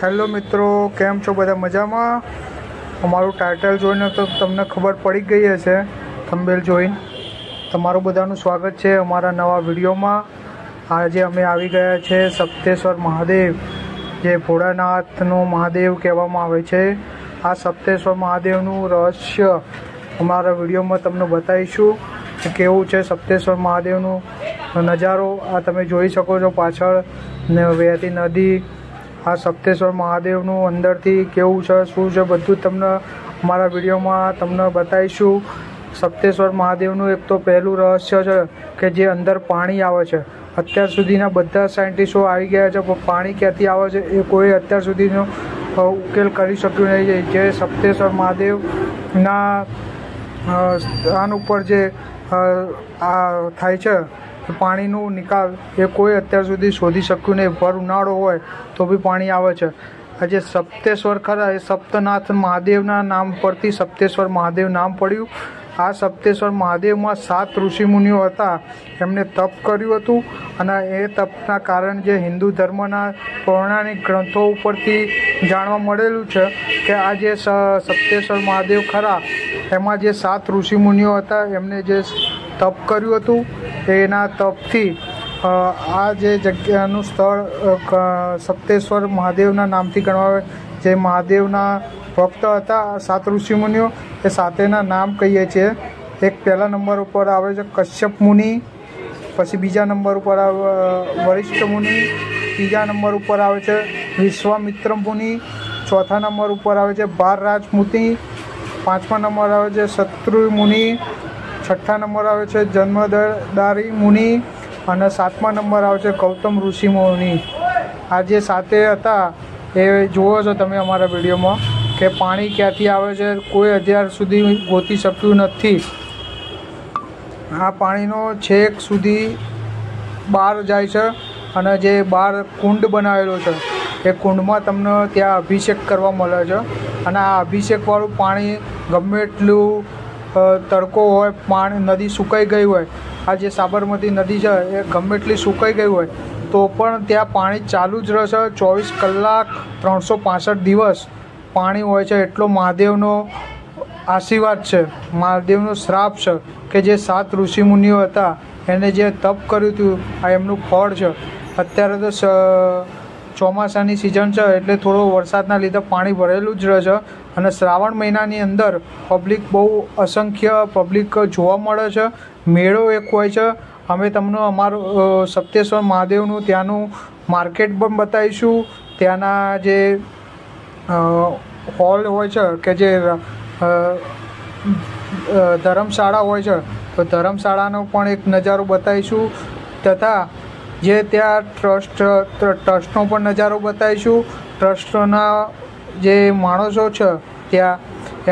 Hello મિત્રો, કેમ છો બધા? મજામાં? અમારું ટાઇટલ જોઈને તો તમને ખબર પડી ગઈ હશે, થંબનેલ જોઈને. તમારું બધાનું સ્વાગત છે અમારા નવા વિડીયોમાં. આજે અમે આવી ગયા છે સપ્તેશ્વર મહાદેવ, જે ભોળાનાથનું મહાદેવ કહેવામાં આવે છે. આ સપ્તેશ્વર મહાદેવનું રહસ્ય અમારા વિડીયોમાં તમને બતાવીશું કે કેવું છે સપ્તેશ્વર મહાદેવનું નજારો. આ તમે જોઈ શકો છો પાછળ વહેતી નદી. આ સપ્તેશ્વર મહાદેવનું અંદરથી કેવું છે, શું છે, બધું તમને અમારા વિડીયોમાં તમને બતાવીશું. સપ્તેશ્વર મહાદેવનું એક તો પહેલું રહસ્ય છે કે જે અંદર પાણી આવે છે. અત્યાર સુધીના બધા સાયન્ટિસ્ટો આવી ગયા છે, પણ પાણી ક્યાંથી આવે છે એ કોઈ અત્યાર સુધીનો ઉકેલ કરી શક્યું નહીં. જે સપ્તેશ્વર મહાદેવના સ્થાન ઉપર જે આ થાય છે પાણીનું નિકાલ, એ કોઈ અત્યાર સુધી શોધી શક્યું નહીં. ભર ઉનાળો હોય તો બી પાણી આવે છે. આ જે સપ્તેશ્વર ખરા એ સપ્તનાથ મહાદેવના નામ પરથી સપ્તેશ્વર મહાદેવ નામ પડ્યું. આ સપ્તેશ્વર મહાદેવમાં 7 ઋષિમુનિઓ હતા, એમને તપ કર્યું હતું, અને એ તપના કારણે જે હિન્દુ ધર્મના પૌરાણિક ગ્રંથો ઉપરથી જાણવા મળેલું છે કે આ જે સપ્તેશ્વર મહાદેવ ખરા એમાં જે 7 ઋષિમુનિઓ હતા એમને જે તપ કર્યું હતું, એના તપથી આ જે જગ્યાનું સ્થળ સપ્તેશ્વર મહાદેવના નામથી ગણવાય. જે મહાદેવના ભક્ત હતા 7 ઋષિમુનિઓ, એ સાતેના નામ કહીએ છીએ. એક પહેલા નંબર ઉપર આવે છે કશ્યપ મુનિ, પછી બીજા નંબર ઉપર આવે વરિષ્ઠ મુનિ, ત્રીજા નંબર ઉપર આવે છે વિશ્વામિત્ર મુનિ, ચોથા નંબર ઉપર આવે છે ભારરાજ મુનિ, પાંચમા નંબર આવે છે શત્રુ મુનિ, છઠ્ઠા નંબર આવે છે જન્મદારી મુનિ, અને સાતમા નંબર આવે છે ગૌતમ ઋષિ મુનિ. આ જે સાતે હતા એ જુઓ છો તમે અમારા વિડીયોમાં કે પાણી ક્યાંથી આવે છે કોઈ અત્યાર સુધી ગોતી શક્યું નથી. આ પાણીનો છેક સુધી બહાર જાય છે, અને જે બહાર કુંડ બનાવેલો છે એ કુંડમાં તમને ત્યાં અભિષેક કરવા મળે છે. અને આ અભિષેકવાળું પાણી ગમે એટલું તડકો હોય, પાણી નદી સુકાઈ ગઈ હોય, આ જે સાબરમતી નદી છે એ ગમે એટલી સુકાઈ ગઈ હોય તો પણ ત્યાં પાણી ચાલુ જ રહેશે. 24 કલાક 365 દિવસ પાણી હોય છે. એટલો મહાદેવનો આશીર્વાદ છે, મહાદેવનો શ્રાપ છે કે જે 7 ઋષિમુનિઓ હતા એને જે તપ કર્યું હતું આ એમનું ફળ છે. અત્યારે તો ચોમાસાની સિઝન છે એટલે થોડો વરસાદના લીધે પાણી ભરેલું જ રહે છે, અને શ્રાવણ મહિનાની અંદર પબ્લિક બહુ અસંખ્ય પબ્લિક જોવા મળે છે. મેળો એક હોય છે. અમે તમને અમારું સપ્તેશ્વર મહાદેવનું ત્યાંનું માર્કેટ પણ બતાવીશું. ત્યાંના જે હોલ હોય છે કે જે ધર્મશાળા હોય છે તો ધર્મશાળાનો પણ એક નજારો બતાવીશું, તથા જે ત્યાં ટ્રસ્ટનો પણ નજારો બતાવીશું. ટ્રસ્ટના જે માણસો છે ત્યાં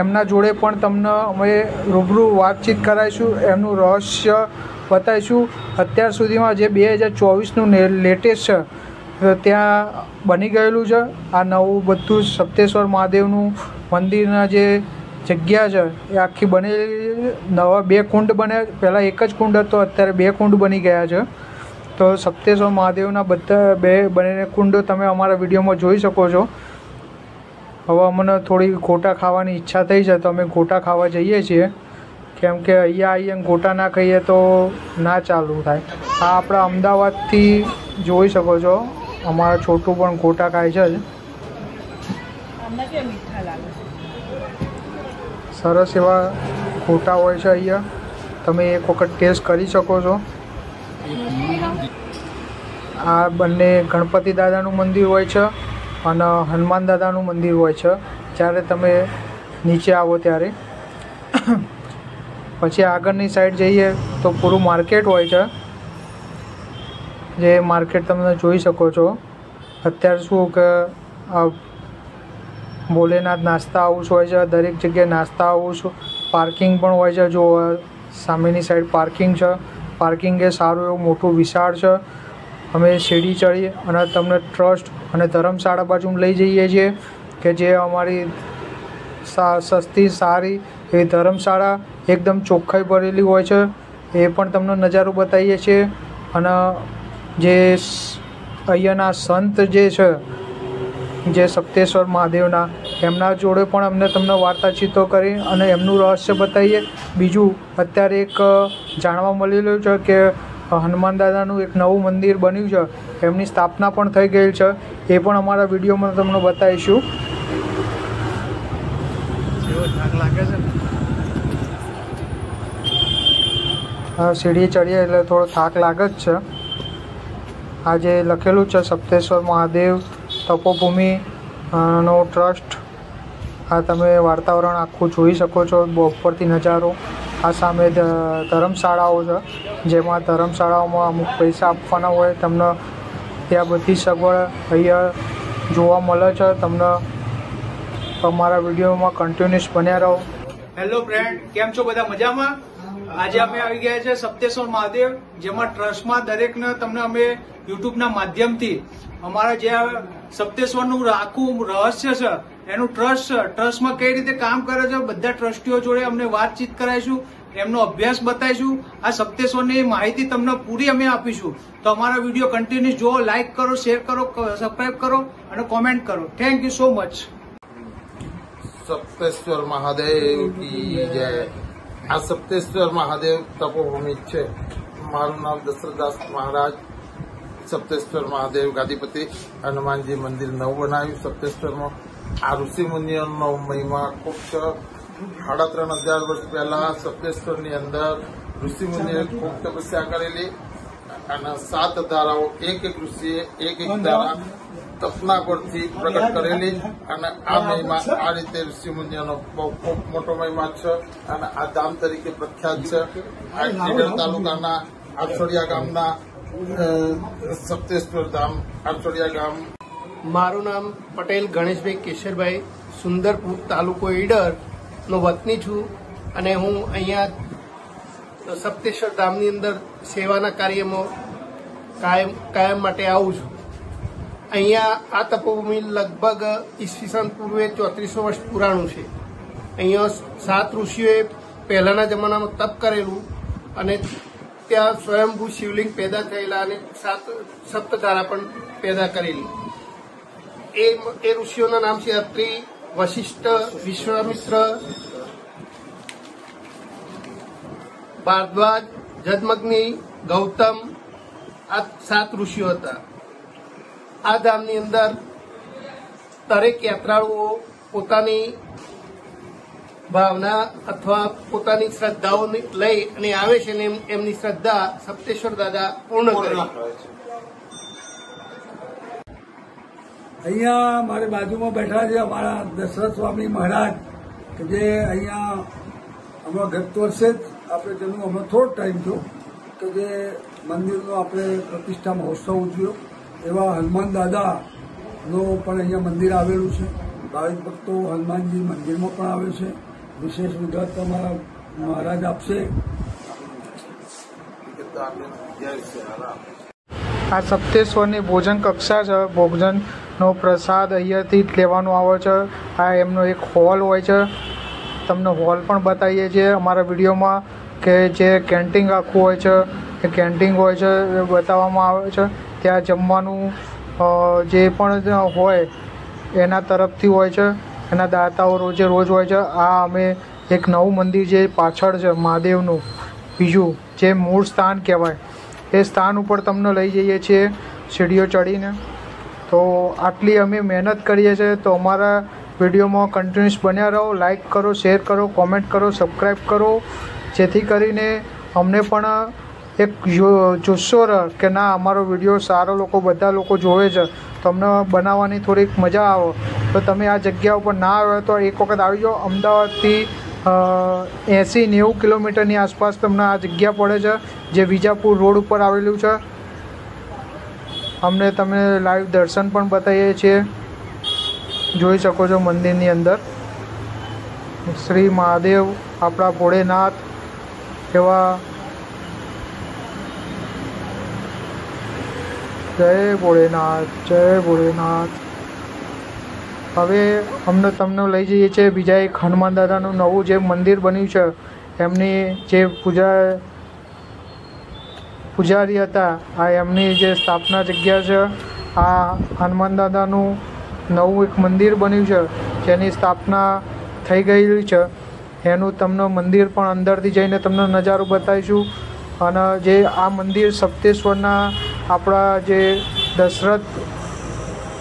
એમના જોડે પણ તમને અમે રૂબરૂ વાતચીત કરાવીશું, એમનું રહસ્ય બતાવીશું. અત્યાર સુધીમાં જે 2024નું લેટેસ્ટ છે ત્યાં બની ગયેલું છે. આ નવું બધું સપ્તેશ્વર મહાદેવનું મંદિરના જે જગ્યા છે એ આખી બનેલી. નવા 2 કુંડ બને, પહેલાં એક જ કુંડ હતો, અત્યારે 2 કુંડ બની ગયા છે. તો સપ્તેશ્વર મહાદેવના બધા 2 બનેલા કુંડો તમે અમારા વિડીયોમાં જોઈ શકો છો. હવે અમને થોડી ગોટા ખાવાની ઈચ્છા થઈ છે તો અમે ગોટા ખાવા જઈએ છીએ, કેમ કે અહીંયા આવીએ ગોટા ના ખાઈએ તો ના ચાલુ થાય. આ આપણા અમદાવાદથી જોઈ શકો છો, અમારા છોટું પણ ગોટા ખાય છે જ. સરસ એવા ગોટા હોય છે અહીંયા, તમે એક વખત ટેસ્ટ કરી શકો છો. આ બંને ગણપતિ દાદાનું મંદિર હોય છે અને હનુમાન દાદાનું મંદિર હોય છે જ્યારે તમે નીચે આવો ત્યારે. પછી આગળની સાઈડ જઈએ તો પૂરું માર્કેટ હોય છે, જે માર્કેટ તમે જોઈ શકો છો. અત્યારે શું કે ભોલેનાથ નાસ્તા હાઉસ હોય છે, દરેક જગ્યાએ નાસ્તા હાઉસ, પાર્કિંગ પણ હોય છે. જો સામેની સાઈડ પાર્કિંગ છે, પાર્કિંગ એ સારું એવું મોટું વિશાળ છે. અમે સીડી ચડી અને તમને ટ્રસ્ટ અને ધર્મશાળા બાજુ લઈ જઈએ છીએ કે જે અમારી સસ્તી સારી એવી ધર્મશાળા એકદમ ચોખ્ખાઈ ભરેલી હોય છે, એ પણ તમને નજારો બતાવીએ છીએ. અને જે અહીંયાના સંત જે છે જે સપ્તેશ્વર મહાદેવના, એમના જોડે પણ અમને તમને વાર્તાચીતો કરી અને એમનું રહસ્ય બતાવીએ. બીજું અત્યારે એક જાણવા મળેલું છે કે હનુમાન દાદાનું એક નવું મંદિર બન્યું છે, એમની સ્થાપના પણ થઈ ગઈ છે. એ પણ અમારા વિડીયોમાં તમને બતાવીશું. સીડી ચડીએ એટલે થોડો થાક લાગે જ છે. આજે લખેલું છે સપ્તેશ્વર મહાદેવ તપોભૂમિ નો ટ્રસ્ટ. આ તમે વાતાવરણ આખું જોઈ શકો છો, ઉપરથી નજારો. આ સામે ધર્મશાળાઓ છે, જેમાં ધર્મશાળાઓમાં અમુક પૈસા આપવાના હોય તમને, ત્યાં બધી સગવડ અહીંયા જોવા મળે છે તમને. અમારા વિડીયોમાં કન્ટિન્યુઅસ બન્યા રહો. હેલો ફ્રેન્ડ, કેમ છો બધા? મજામાં? આજે અમે આવી ગયા છે સપ્તેશ્વર મહાદેવ, જેમાં ટ્રસ્ટમાં દરેકને તમને અમે યુટ્યુબના માધ્યમથી અમારા જે સપ્તેશ્વરનું આખું રહસ્ય છે, એનું ટ્રસ્ટ છે, ટ્રસ્ટમાં કઈ રીતે કામ કરે છે, બધા ટ્રસ્ટીઓ જોડે અમને વાતચીત કરાવીશું, એમનો અભ્યાસ બતાવીશું. આ સપ્તેશ્વરની માહિતી તમને પૂરી અમે આપીશું. તો અમારા વિડીયો કન્ટિન્યુઅસ જુઓ, લાઈક કરો, શેર કરો, સબસ્ક્રાઈબ કરો અને કોમેન્ટ કરો. Thank you so much. Sapteshwar Mahadev કી જય. આ સપ્તેશ્વર મહાદેવ તપોભૂમિ છે. મારું નામ દશરથદાસ મહારાજ. સપ્તેશ્વર મહાદેવ ગાદીપતિ હનુમાનજી મંદિર નવું બનાવ્યું સપ્તેશ્વરમાં. આ ઋષિ મુનિઓનો મહિમા ખૂબ છે. 3,500 વર્ષ પહેલા સપ્તેશ્વરની અંદર ઋષિ મુનિએ ખૂબ તપસ્યા કરેલી અને 7 ધારાઓ એક ઋષિએ એક ધારા તપના પરથી પ્રગટ કરેલી. અને આ મહિમા આ રીતે ઋષિ મુનિઓનો બહુ ખૂબ મોટો મહિમા છે અને આ ધામ તરીકે પ્રખ્યાત છે. આ ઈડર તાલુકાના આરસોડિયા ગામના સપ્તેશ્વર ધામ આરસોડિયા ગામ. મારું નામ પટેલ ગણેશભાઈ કેશરભાઈ, સુંદરપુર તાલુકો ઈડર નો વતની છું અને હું અહીંયા સપ્તેશ્વર ધામની અંદર સેવાના કાર્યમાં કાયમ માટે આવું છું. અહીંયા આ તપોભૂમિ લગભગ ઈસવીસન પૂર્વે 3400 વર્ષ પુરાણું છે. અહીંયા 7 ઋષિઓએ પહેલાના જમાનામાં તપ કરેલું અને ત્યાં સ્વયંભૂ શિવલિંગ પેદા થયેલા અને 7 સપ્તધારા પણ પેદા કરેલી. એ ઋષિઓના નામ છે અત્રિ, વશિષ્ઠ, વિશ્વામિત્ર, ભારદ્વાજ, જમદગ્નિ, ગૌતમ. આ 7 ઋષિઓ હતા. આ ધામની અંદર દરેક યાત્રાળુઓ પોતાની ભાવના અથવા પોતાની શ્રદ્ધાઓ લઈ અને આવે છે અને એમની શ્રદ્ધા સપ્તેશ્વર દાદા પૂર્ણ કરે. અહીંયા મારી બાજુમાં બેઠા છે અમારા દશરથ સ્વામી મહારાજ, કે જે અહીંયા હમણાં ગત વર્ષે જ આપણે તેનું હમણાં થોડો ટાઈમ થયો કે જે મંદિરનો આપણે પ્રતિષ્ઠા મહોત્સવ ઉજવ્યો. એવા હનુમાન દાદાનો પણ અહીંયા મંદિર આવેલું છે. ભાવિક ભક્તો હનુમાનજી મંદિરમાં પણ આવે છે. વિશેષ વિગત તમારા મહારાજ આપશે. આ સપ્તેશ્વરની ભોજન કક્ષા છે. ભોજનનો પ્રસાદ અહીંયાથી જ લેવાનો આવે છે. આ એમનો એક હોલ હોય છે, તમને હોલ પણ બતાવીએ છીએ અમારા વિડીયોમાં, કે જે કેન્ટીન આખું હોય છે, એ કેન્ટીન હોય છે એ બતાવવામાં આવે છે. ત્યાં જમવાનું જે પણ હોય એના તરફથી હોય છે, એના દાતાઓ રોજે રોજ હોય છે. આ અમે એક નવું મંદિર જે પાછળ છે મહાદેવનું, બીજું જે મૂળ સ્થાન કહેવાય, એ સ્થાન ઉપર તમને લઈ જઈએ છીએ સીડીઓ ચડીને. તો આટલી અમે મહેનત કરીએ છીએ. તો અમારા વિડીયોમાં કન્ટિન્યુઅસ બન્યા રહો. લાઈક કરો, શેર કરો, કોમેન્ટ કરો, સબસ્ક્રાઈબ કરો, જેથી કરીને અમને પણ એક જુસ્સો રહે કે ના અમારો વિડીયો સારો બધા લોકો જોવે છે, તો અમને બનાવવાની થોડીક મજા આવે. તો તમે આ જગ્યા ઉપર ના આવ્યો તો એક વખત આવી જાઓ. અમદાવાદથી 80-90 કિલોમીટરની આસપાસ તમને આ જગ્યા પડે છે, જે વિજાપુર રોડ ઉપર આવેલું છે. અમને તમે લાઈવ દર્શન પણ બતાવીએ છીએ, જોઈ શકો છો મંદિરની અંદર. શ્રી મહાદેવ આપણા ભોળેનાથ એવા. જય ભોળેનાથ, જય ભોળેનાથ. હવે અમને તમને લઈ જઈએ છીએ બીજા એક હનુમાન દાદાનું નવું જે મંદિર બન્યું છે. એમની જે પૂજારી હતા, આ એમની જે સ્થાપના જગ્યા છે. આ હનુમાન દાદાનું નવું એક મંદિર બન્યું છે જેની સ્થાપના થઈ ગયેલી છે, એનું તમને મંદિર પણ અંદરથી જઈને તમને નજારો બતાવીશું. અને જે આ મંદિર સપ્તેશ્વરના આપણા જે દશરથ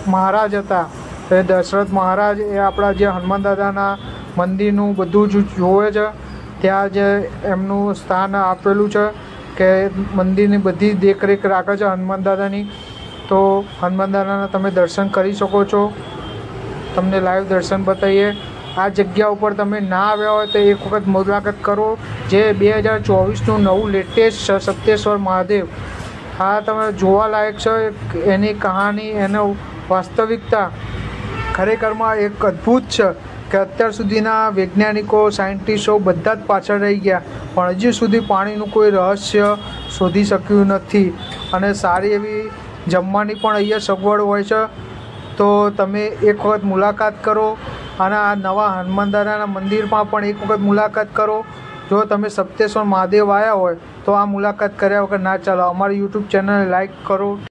મહારાજ હતા, તો એ દશરથ મહારાજ એ આપણા જે હનુમાન દાદાના મંદિરનું બધું જ જોવે છે. ત્યાં જ એમનું સ્થાન આપેલું છે કે મંદિરની બધી દેખરેખ રાખે છે હનુમાન દાદાની. તો હનુમાન દાદાના તમે દર્શન કરી શકો છો, તમને લાઈવ દર્શન બતાવીએ. આ જગ્યા ઉપર તમે ના આવ્યા હોય તો એક વખત મુલાકાત કરો. જે 2024નું નવું લેટેસ્ટ છે સપ્તેશ્વર મહાદેવ, આ તમે જોવાલાયક છે. એની કહાની, એનો વાસ્તવિકતા ખરેખરમાં એક અદ્ભુત છે કે અત્યાર સુધીના વૈજ્ઞાનિકો, સાયન્ટિસ્ટો બધા જ પાછળ રહી ગયા, પણ હજી સુધી પાણીનું કોઈ રહસ્ય શોધી શક્યું નથી. અને સારી એવી જમવાની પણ અહીંયા સગવડ હોય છે. તો તમે એક વખત મુલાકાત કરો અને આ નવા હનુમાન દાદાના મંદિરમાં પણ એક વખત મુલાકાત કરો. જો તમે સપ્તેશ્વર મહાદેવ આવ્યા હોય તો આ મુલાકાત કર્યા વગર ના ચાલો. અમારી યુટ્યુબ ચેનલને લાઈક કરો.